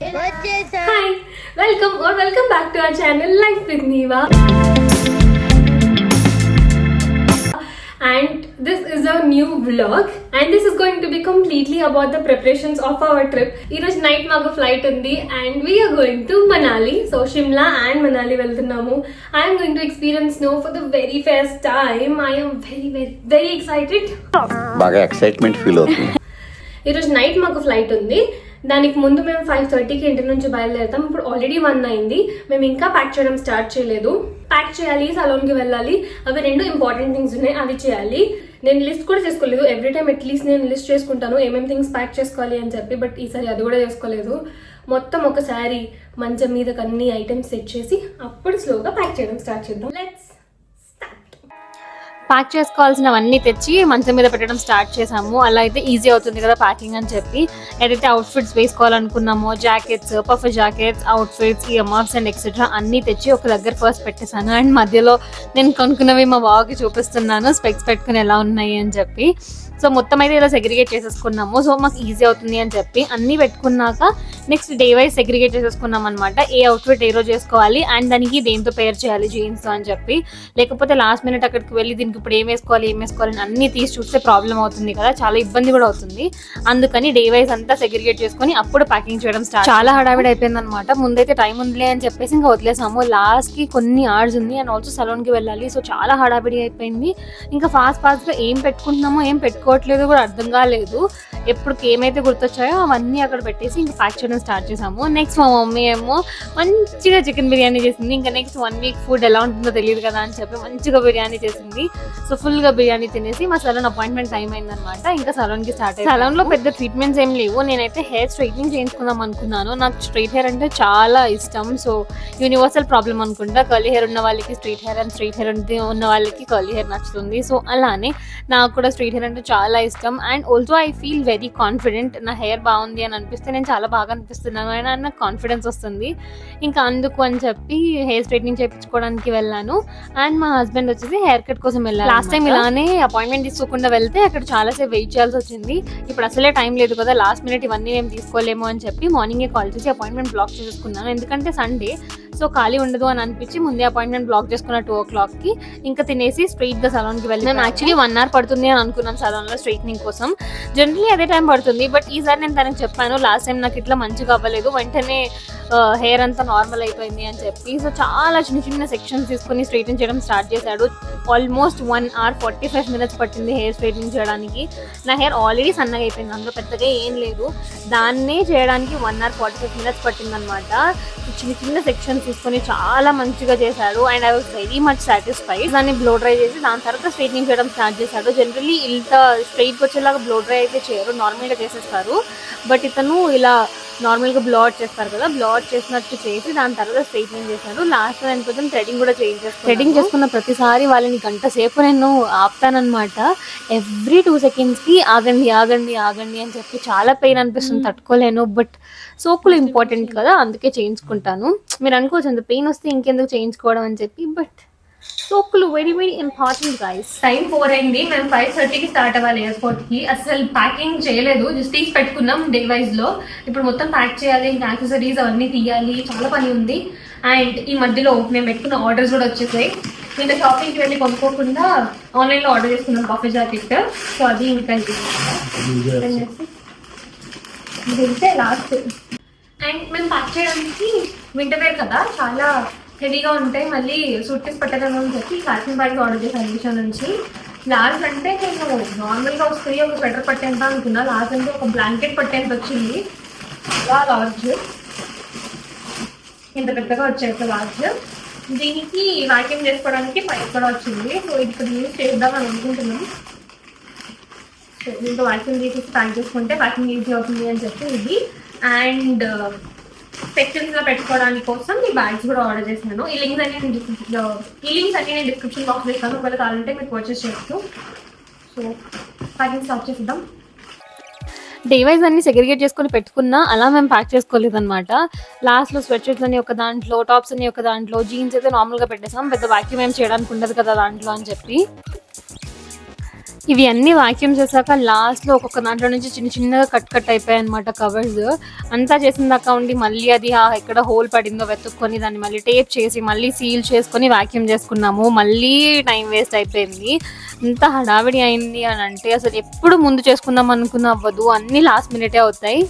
Hi, welcome back to our channel Life with Niva. And this is a new vlog and this is going to be completely about the preparations of our trip. Ee night maga flight undi and we are going to Manali. So Shimla and Manali veltunnamu. I am going to experience snow for the very first time. I am very excited. బాగా excitement feel అవుతుంది. ఈరోజు night మాకు flight ఉంది. దానికి ముందు మేము 5:30కి ఇంటి నుంచి బయలుదేరుతాం. ఇప్పుడు ఆల్రెడీ 1 అయింది. మేము ఇంకా ప్యాక్ చేయడం స్టార్ట్ చేయలేదు. ప్యాక్ చేయాలి, సలోన్కి వెళ్ళాలి, అవి 2 ఇంపార్టెంట్ థింగ్స్ ఉన్నాయి, అవి చేయాలి. నేను లిస్ట్ కూడా చేసుకోలేదు. ఎవ్రీ టైం అట్లీస్ట్ నేను లిస్ట్ చేసుకుంటాను ఏమేమి థింగ్స్ ప్యాక్ చేసుకోవాలి అని చెప్పి. బట్ ఈసారి అది కూడా చేసుకోలేదు. మొత్తం ఒకసారి మంచం మీదకి అన్ని ఐటమ్స్ సెట్ చేసి అప్పుడు స్లోగా ప్యాక్ చేయడం స్టార్ట్ చేద్దాం. లెట్స్ ప్యాక్ చేసుకోవాల్సినవన్నీ తెచ్చి మంచం మీద పెట్టడం స్టార్ట్ చేసాము. అలా అయితే ఈజీ అవుతుంది కదా ప్యాకింగ్ అని చెప్పి. ఏదైతే అవుట్ఫిట్స్ వేసుకోవాలనుకున్నామో jackets, puffer jackets, outfits, earmuffs and etcetera అన్నీ తెచ్చి ఒక దగ్గర ఫస్ట్ పెట్టేశాను. అండ్ మధ్యలో నేను కొనుక్కున్నవి మా బావకి చూపిస్తున్నాను స్పెక్స్ పెట్టుకుని ఎలా ఉన్నాయి అని చెప్పి. సో మొత్తం అయితే ఇలా సెగ్రిగేట్ చేసేసుకున్నాము. సో మాకు ఈజీ అవుతుంది అని చెప్పి అన్నీ పెట్టుకున్నాక నెక్స్ట్ డే వైజ్ సెగ్రిగేట్ చేసేసుకున్నాం అనమాట. ఏ అవుట్ఫిట్ ఏ రోజు వేసుకోవాలి అండ్ దానికి దేంతో పేర్ చేయాలి జీన్స్తో అని చెప్పి. లేకపోతే లాస్ట్ మినిట్ అక్కడికి వెళ్ళి దీనికి ఇప్పుడు ఏం వేసుకోవాలి అని అన్నీ తీసి చూస్తే ప్రాబ్లం అవుతుంది కదా, చాలా ఇబ్బంది కూడా అవుతుంది. అందుకని డే వైజ్ అంతా సెగ్రిగేట్ చేసుకుని అప్పుడు ప్యాకింగ్ చేయడం స్టార్ట్. చాలా హడావిడి అయిపోయింది అనమాట. ముందైతే టైం ఉందిలే అని చెప్పేసి ఇంకా వదిలేసాము. లాస్ట్కి కొన్ని అవర్స్ ఉంది అండ్ ఆల్సో సలోన్కి వెళ్ళాలి. సో చాలా హడావిడి అయిపోయింది. ఇంకా ఫాస్ట్గా ఏం పెట్టుకుంటున్నామో ఏం పెట్టుకోవట్లేదు కూడా అర్థం కాలేదు. ఎప్పటికి ఏమైతే గుర్తొచ్చాయో అవన్నీ అక్కడ పెట్టేసి ఇంకా ప్యాక్ చేయడం స్టార్ట్ చేసాము. నెక్స్ట్ మా మమ్మీ ఏమో మంచిగా చికెన్ బిర్యానీ చేసింది. ఇంకా నెక్స్ట్ 1 వీక్ ఫుడ్ ఎలా ఉంటుందో తెలియదు కదా అని చెప్పి మంచిగా బిర్యానీ చేసింది. సో ఫుల్గా బిర్యానీ తినేసి మా సలూన్ అపాయింట్మెంట్ టైం అయిందనమాట. ఇంకా సలూన్కి స్టార్ట్ అయ్యింది. సలూన్లో పెద్ద ట్రీట్మెంట్స్ ఏం లేవు. నేనైతే హెయిర్ స్ట్రైట్నింగ్ చేయించుకుందాం అనుకున్నాను. నాకు స్ట్రైట్ హెయిర్ అంటే చాలా ఇష్టం. సో యూనివర్సల్ ప్రాబ్లం అనుకుంటా, కర్లీ హెయిర్ ఉన్న వాళ్ళకి straight hair and straight hair ఉన్న వాళ్ళకి కర్లీ హెయిర్ నచ్చుతుంది. సో అలానే నాకు కూడా స్ట్రైట్ హెయిర్ అంటే చాలా ఇష్టం. And also I feel very confident. నా హెయిర్ బాగుంది అని అనిపిస్తే నేను చాలా బాగా అనిపిస్తున్నాను అని నాకు కాన్ఫిడెన్స్ వస్తుంది. ఇంకా అందుకు అని చెప్పి హెయిర్ స్ట్రైట్నింగ్ చేయించుకోవడానికి వెళ్ళాను. అండ్ మా హస్బెండ్ వచ్చేసి హెయిర్ కట్ కోసం వెళ్ళాను. లాస్ట్ టైం ఇలానే అపాయింట్మెంట్ తీసుకోకుండా వెళ్తే అక్కడ చాలాసేపు వెయిట్ చేయాల్సి వచ్చింది. ఇప్పుడు అసలే టైం లేదు కదా, లాస్ట్ మినిట్ ఇవన్నీ మేము తీసుకోలేము అని చెప్పి మార్నింగే కాల్ చేసి అపాయింట్మెంట్ బ్లాక్ చేసుకున్నాను. ఎందుకంటే సండే సో ఖాళీ ఉండదు అని అనిపించి ముందే అపాయింట్మెంట్ బ్లాక్ చేసుకున్న 2 o'clockకి. ఇంకా తినేసి స్ట్రైట్గా సలూన్కి వెళ్ళి మేము యాక్చువల్లీ 1 hour పడుతుంది అని అనుకున్నాం సలూన్లో స్ట్రైట్నింగ్ కోసం. జనరలీ అదే టైం పడుతుంది. బట్ ఈసారి నేను తనకు చెప్పాను లాస్ట్ టైం నాకు ఇట్లా మంచిగా అవ్వలేదు, వెంటనే హెయిర్ అంతా నార్మల్ అయిపోయింది అని చెప్పి. సో చాలా చిన్న సెక్షన్స్ తీసుకొని స్ట్రైట్నింగ్ చేయడం స్టార్ట్ చేశాడు. ఆల్మోస్ట్ 1 hour 45 minutes పట్టింది హెయిర్ స్ట్రైట్నింగ్ చేయడానికి. నా హెయిర్ ఆల్రెడీ సన్నగా అయిపోయింది, అందులో పెద్దగా ఏం లేదు. దాన్నే చేయడానికి 1 hour 45 minutes పట్టింది అనమాట. చిన్న సెక్షన్స్ తీసుకొని చాలా మంచిగా చేశాడు. And I was very much satisfied. దాన్ని బ్లో డ్రై చేసి దాని తర్వాత స్ట్రైట్నింగ్ చేయడం స్టార్ట్ చేశాడు. జనరలీ ఇంత స్ట్రైట్గా వచ్చేలాగా బ్లో డ్రై అయితే చేయరు, నార్మల్గా చేసేస్తారు. బట్ ఇతను ఇలా నార్మల్గా బ్లో అవుట్ చేస్తారు కదా, బ్లో అవుట్ చేసినట్టు చేసి దాని తర్వాత స్ట్రైట్నింగ్ చేశాడు. లాస్ట్ దాని కొంచెం థ్రెడింగ్ కూడా థ్రెడింగ్ చేసుకున్న ప్రతిసారి వాళ్ళని గంట సేపు నేను ఆపుతానమాట. ఎవ్రీ 2 secondsకి ఆగండి అని చెప్పి చాలా పెయిన్ అనిపిస్తుంది, తట్టుకోలేను. బట్ సోకులు ఇంపార్టెంట్ కదా, అందుకే చేయించుకుంటాను. మీరు అనుకోవచ్చు అంత పెయిన్ వస్తే ఇంకెందుకు చేయించుకోవడం అని చెప్పి. బట్ సోకులు వెరీ ఇంపార్టెంట్ గైస్. టైం 4 అయింది. మేము 5:30కి స్టార్ట్ అవ్వాలి ఎయిర్పోర్ట్కి. అసలు ప్యాకింగ్ చేయలేదు, జస్ట్ తీసి పెట్టుకున్నాం డే వైజ్లో. ఇప్పుడు మొత్తం ప్యాక్ చేయాలి, ఇంకా యాక్సెసరీస్ అవన్నీ తీయాలి, చాలా పని ఉంది. అండ్ ఈ మధ్యలో మేము పెట్టుకున్న ఆర్డర్స్ కూడా వచ్చేసాయి. ఇంకా షాపింగ్కి వెళ్ళి కొనుక్కోకుండా ఆన్లైన్లో ఆర్డర్ చేసుకున్నాం పఫర్ జాకెట్. సో అది ఇంకా ఇదే లాస్ట్. అండ్ మేము ప్యాక్ చేయడానికి వింటర్ వేర్ కదా, చాలా హెవీగా ఉంటాయి, మళ్ళీ సూట్ కేసు పెట్టడం అని చెప్పి ఫ్యాషన్ బ్యాగ్స్ ఆర్డర్ చేశాను మీషో నుంచి. లాస్ట్ అంటే నేను నార్మల్గా వస్తాయి ఒక స్వెటర్ పట్టేంత అనుకున్నా, లాస్ట్ అంటే ఒక బ్లాంకెట్ పట్టేంత వచ్చింది. చాలా లార్జ్, ఇంత పెద్దగా వచ్చాయి లార్జ్. దీనికి వ్యాక్యూమ్ చేసుకోవడానికి పైప్ కూడా వచ్చింది. సో ఇప్పుడు యూజ్ చేద్దామని అనుకుంటున్నాం. సో దీంతో వ్యాక్యూమ్ తీసి ప్యాక్ చేసుకుంటే వ్యాక్యూమ్ ఈజీ అవుతుంది అని చెప్పి ఇది. అండ్ సెక్షన్స్లో పెట్టుకోవడానికి కోసం ఈ బ్యాగ్స్ కూడా ఆర్డర్ చేశాను. ఈ లింక్స్ అన్ని నేను డిస్క్రిప్షన్ బాక్స్లో ఇస్తాను, ఒకవేళ కావాలంటే మీరు పర్చేస్ చేయొచ్చు. సో ప్యాకింగ్ స్టార్ట్ చేద్దాం. డే వైజ్ అన్ని సెగ్రిగేట్ చేసుకొని పెట్టుకున్నా, అలా మేము ప్యాక్ చేసుకోలేదు అనమాట. లాస్ట్లో స్వెట్ షర్ట్స్ అని ఒక దాంట్లో, టాప్స్ అని ఒక దాంట్లో, జీన్స్ అయితే నార్మల్గా పెట్టేసాం, పెద్ద వ్యాక్యూమ్ ఏం చేయడానికి ఉండదు కదా దాంట్లో అని చెప్పి. ఇవి అన్ని వాక్యూమ్ చేశాక లాస్ట్ లో ఒక్కొక్క దాంట్లో నుంచి చిన్న చిన్నగా కట్ అయిపోయాయి అనమాట కవర్స్. అంతా చేసిన దాకా ఉండి మళ్ళీ అది ఎక్కడ హోల్ పడిందో వెతుక్కొని దాన్ని మళ్ళీ టేప్ చేసి మళ్ళీ సీల్ చేసుకొని వాక్యూమ్ చేసుకున్నాము. మళ్ళీ టైం వేస్ట్ అయిపోయింది. ఇంత హడావిడి అయింది అని అంటే అసలు ఎప్పుడు ముందు చేసుకుందాం అనుకున్న అవ్వదు, అన్ని లాస్ట్ మినిటే అవుతాయి.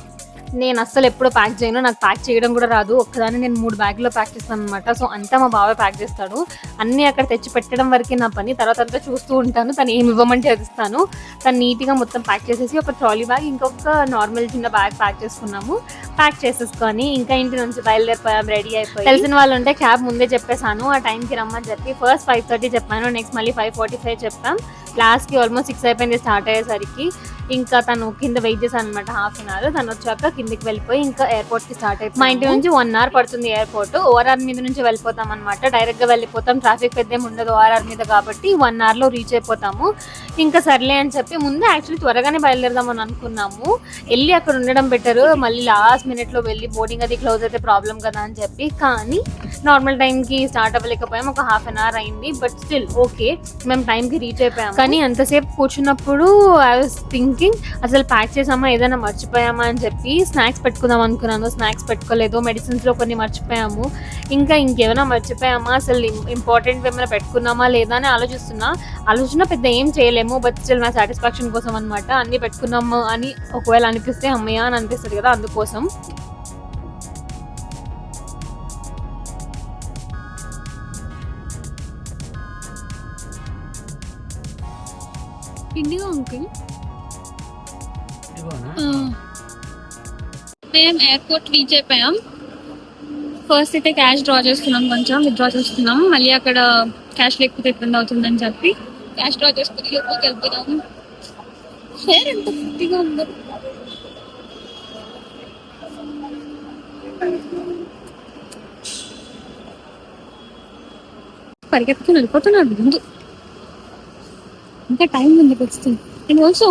నేను అస్సలు ఎప్పుడు ప్యాక్ చేయను, నాకు ప్యాక్ చేయడం కూడా రాదు. ఒక్కదాన్ని నేను 3 బ్యాగ్లో ప్యాక్ చేస్తాను అనమాట. సో అంతా మా బాబాయ్ ప్యాక్ చేస్తాడు. అన్నీ అక్కడ తెచ్చి పెట్టడం వరకే నా పని. తర్వాత అంతా చూస్తూ ఉంటాను, తను ఏమి ఇవ్వమంటే అది ఇస్తాను. తను నీట్గా మొత్తం ప్యాక్ చేసేసి ఒక ట్రాలీ బ్యాగ్ ఇంకొక నార్మల్ చిన్న బ్యాగ్ ప్యాక్ చేసుకున్నాము. ప్యాక్ చేసేసుకొని ఇంకా ఇంటి నుంచి బయలుదేరిపోయాం, రెడీ అయిపోయి. తెలిసిన వాళ్ళు ఉంటే క్యాబ్ ముందే చెప్పేశాను, ఆ టైంకి రమ్మని చెప్పి. ఫస్ట్ 5:30 చెప్పాను, నెక్స్ట్ మళ్ళీ 5:45 చెప్పాం. లాస్ట్కి ఆల్మోస్ట్ 6 అయిపోయింది స్టార్ట్ అయ్యేసరికి. ఇంకా తను కింద వెయిట్ చేశాను అనమాట హాఫ్ అన్ అవర్. తను వచ్చాక కిందికి వెళ్ళిపోయి ఇంకా ఎయిర్పోర్ట్కి స్టార్ట్ అయిపోయి. మా ఇంటి నుంచి 1 hour పడుతుంది ఎయిర్పోర్ట్. ఓఆర్ఆర్ మీద నుంచి వెళ్ళిపోతాం అనమాట, డైరెక్ట్గా వెళ్ళిపోతాం. ట్రాఫిక్ పెద్ద ఉండదు ఓఆర్ఆర్ మీద కాబట్టి 1 hourలో రీచ్ అయిపోతాము. ఇంకా సర్లే అని చెప్పి ముందు యాక్చువల్లీ త్వరగానే బయలుదేరదాం అని అనుకున్నాము. వెళ్ళి అక్కడ ఉండడం బెటర్, మళ్ళీ లాస్ట్ మినిట్లో వెళ్ళి బోర్డింగ్ అది క్లోజ్ అయితే ప్రాబ్లం కదా అని చెప్పి. కానీ నార్మల్ టైంకి స్టార్ట్ అవ్వలేకపోయాం, ఒక హాఫ్ అన్ అవర్ అయింది. బట్ స్టిల్ ఓకే, మేము టైంకి రీచ్ అయిపోయాము. కానీ అంతసేపు కూర్చున్నప్పుడు ఐ వాజ్ థింకింగ్ అసలు ప్యాక్ చేసామా, ఏదైనా మర్చిపోయామా అని చెప్పి. స్నాక్స్ పెట్టుకుందాం అనుకున్నాను, స్నాక్స్ పెట్టుకోలేదు. మెడిసిన్స్లో కొన్ని మర్చిపోయాము. ఇంకా ఇంకేమైనా మర్చిపోయామా, అసలు ఇంపార్టెంట్ ఏమైనా పెట్టుకున్నామా లేదా అని ఆలోచన పెద్ద ఏం చేయలేము. బట్ స్టిల్ నా సాటిస్ఫాక్షన్ కోసం అనమాట. అన్నీ పెట్టుకున్నాము అని ఒకవేళ అనిపిస్తే అమ్మయ్య అని అనిపిస్తుంది కదా, అందుకోసం. ఇండిగో అంకుల్, మేము ఎయిర్పోర్ట్ రీచ్ అయిపోయాం. ఫస్ట్ అయితే క్యాష్ డ్రా చేస్తున్నాం, కొంచెం విత్డ్రా చేస్తున్నాం. మళ్ళీ అక్కడ క్యాష్ లేకపోతే ఇబ్బంది అవుతుందని చెప్పి క్యాష్ డ్రా చేసుకుని లోపలికి వెళ్తున్నాము. హెయిర్ ఎంత ఫుట్టిగా ఉందో. పరిగెత్తుకుని వెళ్ళిపోతున్నాడు ముందు, ఇంకా టైం ఉంది వస్తుంది. And also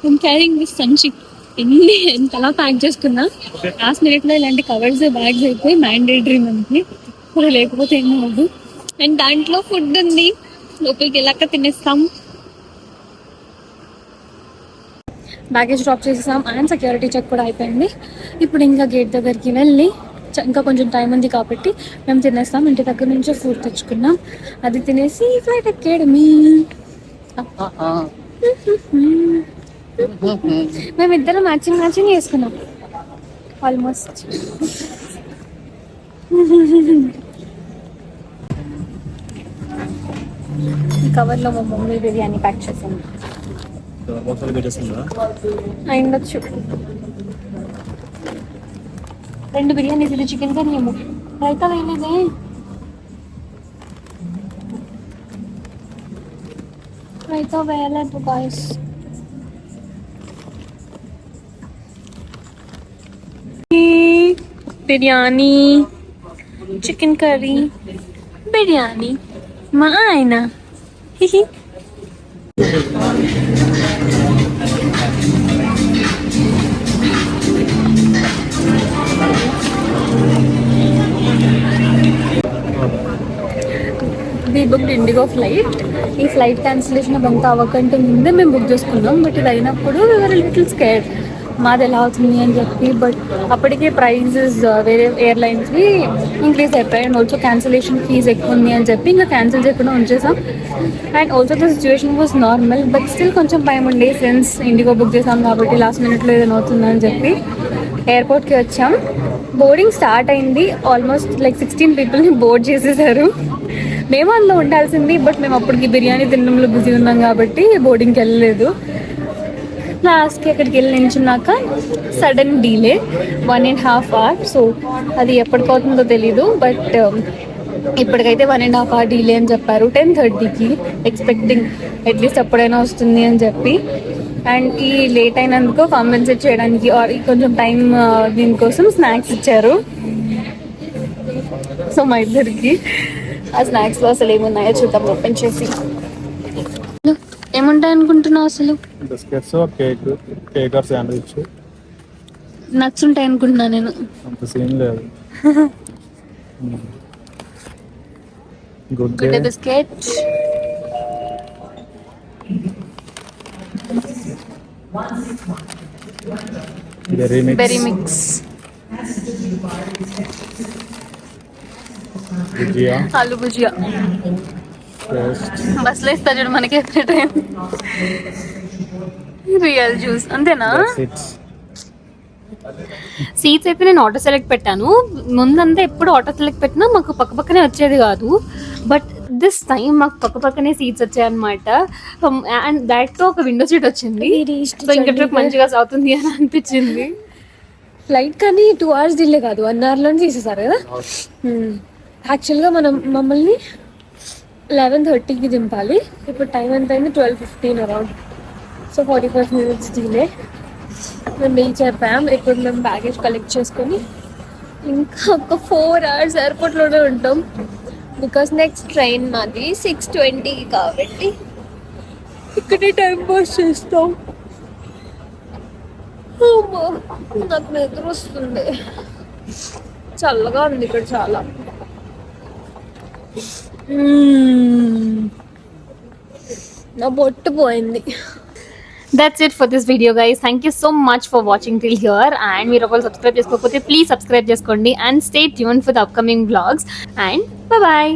I'm carrying this సంచి. ఎంతలా ప్యాక్ చేసుకున్నా లాస్ట్ మినిట్లో ఇలాంటి కవర్స్ బ్యాగ్స్ అయితే మ్యాండేటరీ మనకి, కూడా లేకపోతే ఏమో అవ్వదు. అండ్ దాంట్లో ఫుడ్ ఉంది, లోపలికి వెళ్ళాక తినేస్తాం. బ్యాగేజ్ డ్రాప్ చేసేసాం అండ్ సెక్యూరిటీ చెక్ కూడా అయిపోయింది. ఇప్పుడు ఇంకా గేట్ దగ్గరికి వెళ్ళి ఇంకా కొంచెం టైం ఉంది కాబట్టి మేము తినేస్తాం. ఇంటి దగ్గర నుంచే ఫుడ్ తెచ్చుకున్నాం, అది తినేసి ఫ్లైట్ ఎక్కేయడమే. మేమిద్దరం మ్యాచింగ్ చేసుకున్నాం ఆల్మోస్ట్. ఈ కవర్లో మా మమ్మీ బిర్యానీ ప్యాక్ చేసాను. అయిండొచ్చు, 2 బిర్యానీస్. ఇది చికెన్ కర్రీ ఏమో, రైతా వేయలేదే. రైతా వేయలేదు guys. Biryani, chicken curry, biryani, మా ఆయన. వి బుక్డ్ ఇండిగో ఫ్లైట్. ఈ ఫ్లైట్ క్యాన్సిలేషన్ అదంతా అవ్వకంటే ముందే మేము బుక్ చేసుకున్నాం. బట్ ఇది అయినప్పుడు వీఆర్ లిటిల్ స్కేర్డ్, మాది ఎలా అవుతుంది అని చెప్పి. బట్ అప్పటికే ప్రైజెస్ వేరే ఎయిర్లైన్స్వి ఇంక్రీజ్ అయిపోయాయి. అండ్ ఆల్సో క్యాన్సిలేషన్ ఫీజ్ ఎక్కువ ఉంది అని చెప్పి ఇంకా క్యాన్సిల్ చేయకుండా ఉంచేసాం. And also the situation was normal, but still కొంచెం భయం ఉండే. సిన్స్ ఇండిగో బుక్ చేసాం కాబట్టి లాస్ట్ మినిట్లో ఏదైనా అవుతుందని చెప్పి ఎయిర్పోర్ట్కి వచ్చాం. బోర్డింగ్ స్టార్ట్ అయింది. ఆల్మోస్ట్ లైక్ 16 పీపుల్ని బోర్డ్ చేసేసారు. మేము అందులో ఉండాల్సింది, బట్ మేము అప్పటికి బిర్యానీ తినడంలో బిజీ ఉన్నాం కాబట్టి బోర్డింగ్కి వెళ్ళలేదు. లాస్ట్కి అక్కడికి వెళ్ళి నించున్నాక సడన్ డీలే 1.5 hour. సో అది ఎప్పటికవుతుందో తెలీదు, బట్ ఇప్పటికైతే 1.5 hour డీలే అని చెప్పారు. 10:30కి ఎక్స్పెక్టింగ్ అట్లీస్ట్ ఎప్పుడైనా వస్తుంది అని చెప్పి. అండ్ ఈ లేట్ అయినందుకు కాంపెన్సేట్ చేయడానికి కొంచెం టైం దీనికోసం స్నాక్స్ ఇచ్చారు. సో మా ఇద్దరికి ఆ స్నాక్స్లో అసలు ఏమున్నాయో చూద్దాం ఓపెన్ చేసి. ఏముంటాయి అనుకుంటున్నావు అసలు? Biscuits, cake or sandwich. Nuts ఉంటాయి అనుకుంటున్నా నేను. అంత సీన్ లేదు. Good biscuit, berry mix, bhujia ఆలు భుజియా. పేస్ట్, బస్సులో ఇస్తా చూడు మనకి ఎవ్రీ టైం. రియల్ జ్యూస్ అంతేనా? సీట్స్ అయితే నేను ఆటో సెలెక్ట్ పెట్టాను. ముందంతా ఎప్పుడు ఆటో సెలెక్ట్ పెట్టినా మాకు పక్క పక్కనే వచ్చేది కాదు, బట్ దిస్ టైం మాకు పక్క పక్కనే సీట్స్ వచ్చాయన్నమాట. అండ్ దాట్ తో ఒక విండో సీట్ వచ్చింది. సో ఇంకా ట్రిప్ మంచిగా అవుతుంది అని అనిపించింది. ఫ్లైట్ కానీ 2 hours డిలే కాదు, 1 hourలోనే తీసేసారు కదా. యాక్చువల్గా మమ్మల్ని 11:30కి దింపాలి. ఇప్పుడు టైం ఎంత అయింది? 12:15 అరౌండ్. So 45 minutes delay. మేము రీచ్ అయిపోయాం. ఇప్పుడు మేము బ్యాగేజ్ కలెక్ట్ చేసుకొని ఇంకా ఒక 4 hours ఎయిర్పోర్ట్లోనే ఉంటాం. బికాస్ నెక్స్ట్ ట్రైన్ మాది 6:20 కాబట్టి ఇక్కడే టైం పాస్ చేస్తాం. అమ్మో, నాకు నిద్ర వస్తుంది. చల్లగా ఉంది ఇక్కడ చాలా. నా బొట్టు పోయింది. That's it for this video, guys. Thank you so much for watching till here. And మీరు ఒకవేళ సబ్స్క్రైబ్ చేసుకోకపోతే ప్లీజ్ సబ్స్క్రైబ్ చేసుకోండి. And stay tuned for the upcoming vlogs. And bye bye.